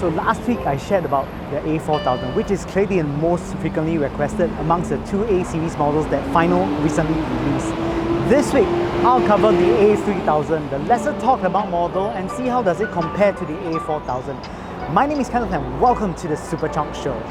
So last week I shared about the A4000, which is clearly the most frequently requested amongst the two A series models that Final recently released. This week, I'll cover the A3000, the lesser talked about model, and see how does it compare to the A4000. My name is Kenneth and welcome to the Super Chunk Show.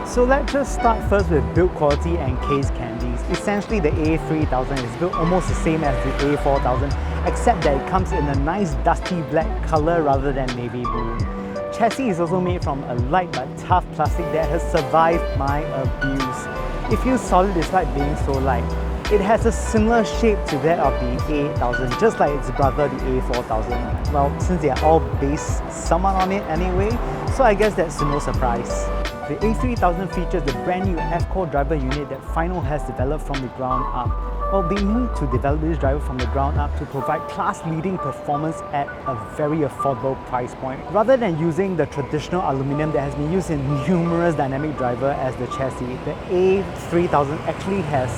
So let's just start first with build quality and case candies. Essentially the A3000 is built almost the same as the A4000, except that it comes in a nice dusty black colour rather than navy blue. Chassis is also made from a light but tough plastic that has survived my abuse. It feels solid despite being so light. It has a similar shape to that of the A8000, just like its brother the A4000. Well, since they are all based somewhat on it anyway, so I guess that's no surprise. The A3000 features the brand new F-Core driver unit that Final has developed from the ground up. Well, they need to develop this driver from the ground up to provide class-leading performance at a very affordable price point, rather than using the traditional aluminium that has been used in numerous dynamic drivers as the chassis. The A3000 actually has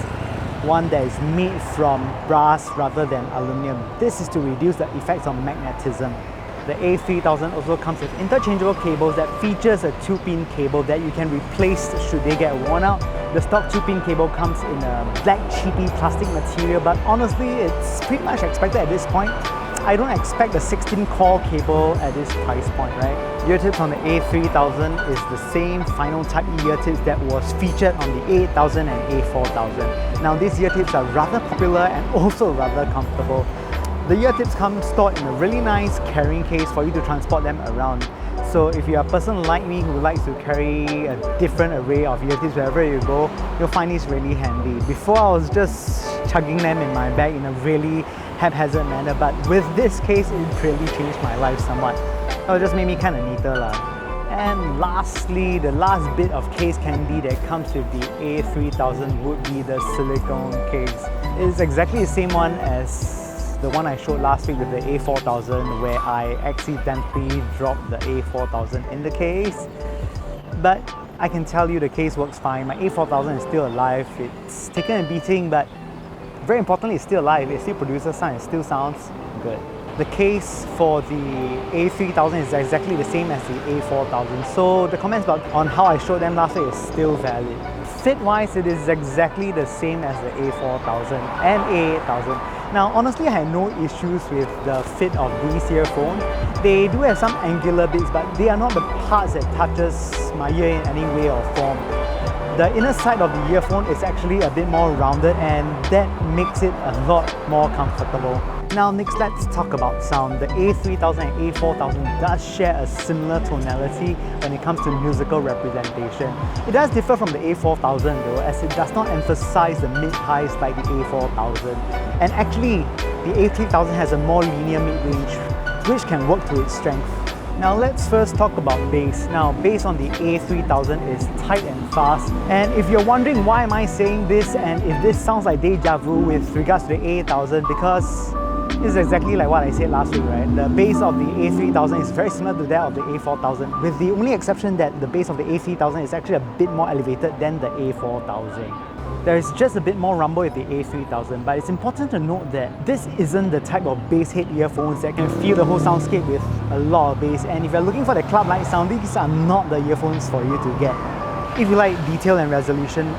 one that is made from brass rather than aluminium. This is to reduce the effects of magnetism. The A3000 also comes with interchangeable cables that features a 2-pin cable that you can replace should they get worn out. The stock 2-pin cable comes in a black cheapy plastic material, but honestly it's pretty much expected at this point. I don't expect a 16-core cable at this price point, right? Eartips on the A3000 is the same Final Type E eartips that was featured on the A8000 and A4000. Now these eartips are rather popular and also rather comfortable. The eartips come stored in a really nice carrying case for you to transport them around. So if you're a person like me who likes to carry a different array of eartips wherever you go, you'll find these really handy. Before I was just chugging them in my bag in a really haphazard manner, but with this case it really changed my life somewhat. It just made me kind of neater lah. And lastly, the last bit of case candy that comes with the A3000 would be the silicone case. It's exactly the same one as the one I showed last week with the A4000, where I accidentally dropped the A4000 in the case. But I can tell you the case works fine. My A4000 is still alive. It's taken a beating, but very importantly, it's still alive. It still produces sound, it still sounds good. The case for the A3000 is exactly the same as the A4000, so the comments on how I showed them last week is still valid. Fit-wise, it is exactly the same as the A4000 and A8000. Now, honestly, I had no issues with the fit of these earphones. They do have some angular bits, but they are not the parts that touches my ear in any way or form. The inner side of the earphone is actually a bit more rounded, and that makes it a lot more comfortable. Now next, let's talk about sound. The A3000 and A4000 does share a similar tonality when it comes to musical representation. It does differ from the A4000 though, as it does not emphasize the mid-highs like the A4000. And actually, the A3000 has a more linear mid-range, which can work to its strength. Now let's first talk about bass. Now bass on the A3000 is tight and fast, and if you're wondering why am I saying this and if this sounds like deja vu with regards to the A8000, because it's exactly like what I said last week, right? The bass of the A3000 is very similar to that of the A4000, with the only exception that the bass of the A3000 is actually a bit more elevated than the A4000. There is just a bit more rumble with the A3000, but it's important to note that this isn't the type of bass head earphones that can feel the whole soundscape with a lot of bass, and if you're looking for the club-like sound, these are not the earphones for you to get. If you like detail and resolution,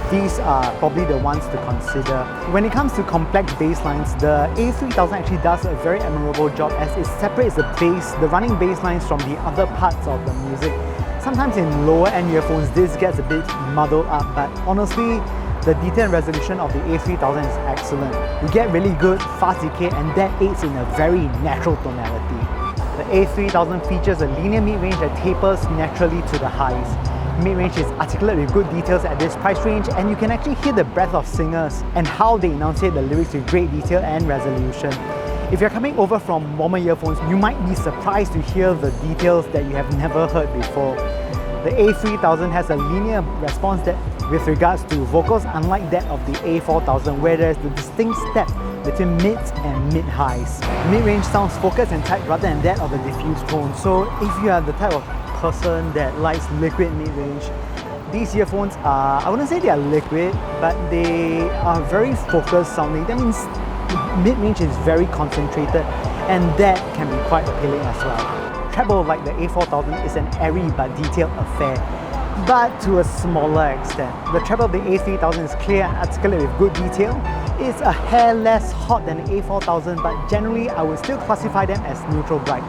these are probably the ones to consider. When it comes to complex bass lines, the A3000 actually does a very admirable job as it separates the bass, the running bass lines from the other parts of the music. Sometimes in lower end earphones, this gets a bit muddled up, but honestly, the detail and resolution of the A3000 is excellent. You get really good fast decay, and that aids in a very natural tonality. The A3000 features a linear mid-range that tapers naturally to the highs. Midrange is articulate with good details at this price range, and you can actually hear the breadth of singers and how they enunciate the lyrics with great detail and resolution. If you're coming over from warmer earphones, you might be surprised to hear the details that you have never heard before. The A3000 has a linear response that with regards to vocals, unlike that of the A4000, where there's the distinct step between mids and mid-highs. Mid-range sounds focused and tight rather than that of a diffuse tone, so if you are the type of person that likes liquid mid-range, these earphones are, I wouldn't say they are liquid, but they are very focused sounding. That means mid-range is very concentrated, and that can be quite appealing as well. Treble like the A4000 is an airy but detailed affair, but to a smaller extent. The treble of the A3000 is clear and articulate with good detail. It's a hair less hot than the A4000, but generally I would still classify them as neutral bright.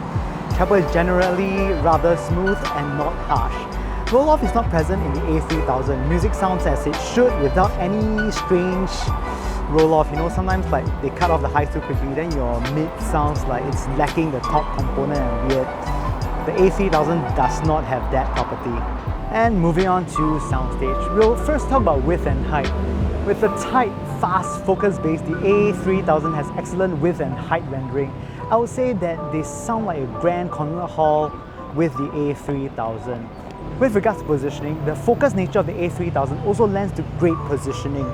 Treble is generally rather smooth and not harsh. Roll-off is not present in the A3000. Music sounds as it should without any strange roll-off. You know, sometimes like they cut off the highs too quickly, then your mid sounds like it's lacking the top component and weird. The A3000 does not have that property. And moving on to Soundstage, we'll first talk about width and height. With the tight, fast focus base, the A3000 has excellent width and height rendering. I would say that they sound like a grand concert hall with the A3000. With regards to positioning, the focused nature of the A3000 also lends to great positioning.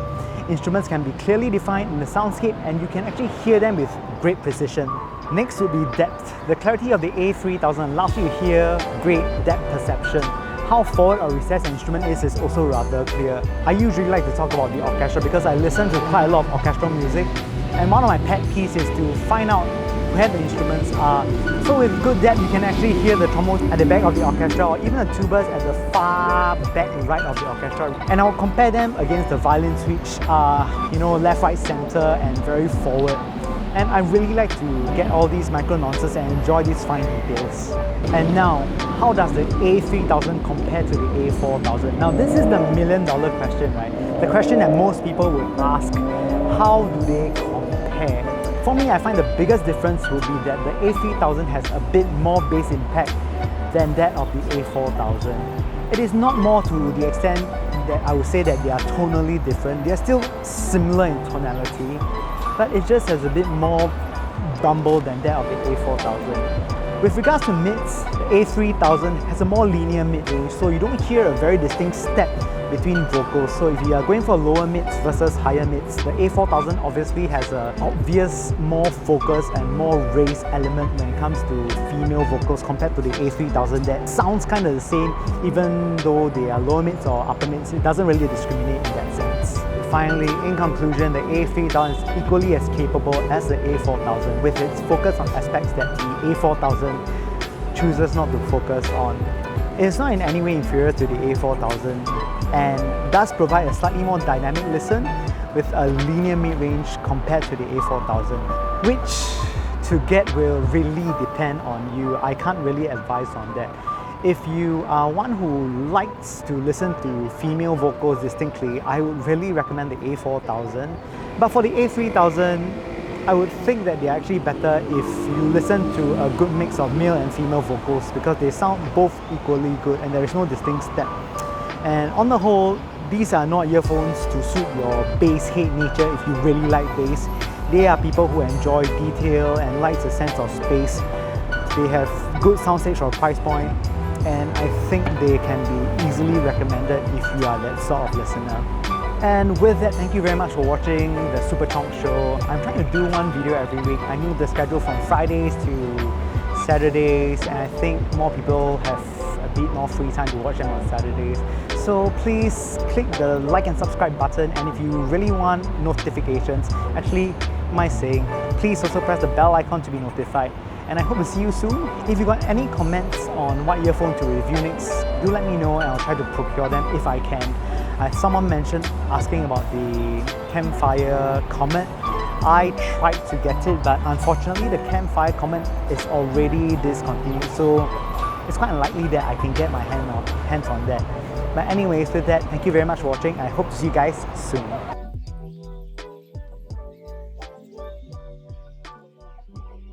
Instruments can be clearly defined in the soundscape and you can actually hear them with great precision. Next would be depth. The clarity of the A3000 allows you to hear great depth perception. How forward or recessed an instrument is also rather clear. I usually like to talk about the orchestra because I listen to quite a lot of orchestral music, and one of my pet peeves is to find out where the instruments are. So with good depth, you can actually hear the trombones at the back of the orchestra or even the tubas at the far back right of the orchestra. And I'll compare them against the violins, which are, you know, left, right, center and very forward. And I really like to get all these micro nuances and enjoy these fine details. And now, how does the A3000 compare to the A4000? Now this is the million-dollar question, right? The question that most people would ask, how do they compare? For me, I find the biggest difference would be that the A3000 has a bit more bass impact than that of the A4000. It is not more to the extent that I would say that they are tonally different. They are still similar in tonality, but it just has a bit more rumble than that of the A4000. With regards to mids, the A3000 has a more linear mid-range, so you don't hear a very distinct step between vocals. So if you are going for lower mids versus higher mids, the A4000 obviously has an obvious more focus and more raised element when it comes to female vocals compared to the A3000 that sounds kind of the same even though they are lower mids or upper mids. It doesn't really discriminate in that sense. Finally, in conclusion, the A3000 is equally as capable as the A4000 with its focus on aspects that the A4000 chooses not to focus on. It is not in any way inferior to the A4000 and does provide a slightly more dynamic listen with a linear mid-range compared to the A4000, which to get will really depend on you. I can't really advise on that. If you are one who likes to listen to female vocals distinctly, I would really recommend the A4000. But for the A3000, I would think that they're actually better if you listen to a good mix of male and female vocals because they sound both equally good and there is no distinct step. And on the whole, these are not earphones to suit your bass head nature if you really like bass. They are people who enjoy detail and likes a sense of space. They have good soundstage for a price point, and I think they can be easily recommended if you are that sort of listener. And with that, thank you very much for watching the Super Chonk Show. I'm trying to do one video every week. I moved the schedule from Fridays to Saturdays, and I think more people have a bit more free time to watch them on Saturdays. So please click the like and subscribe button, and if you really want notifications, actually, my saying, please also press the bell icon to be notified. And I hope to see you soon. If you got any comments on what earphone to review next, do let me know and I'll try to procure them if I can. Someone mentioned asking about the Campfire Comet. I tried to get it, but unfortunately the Campfire Comet is already discontinued, so it's quite unlikely that I can get my hands on that. But anyways, with that, thank you very much for watching. I hope to see you guys soon.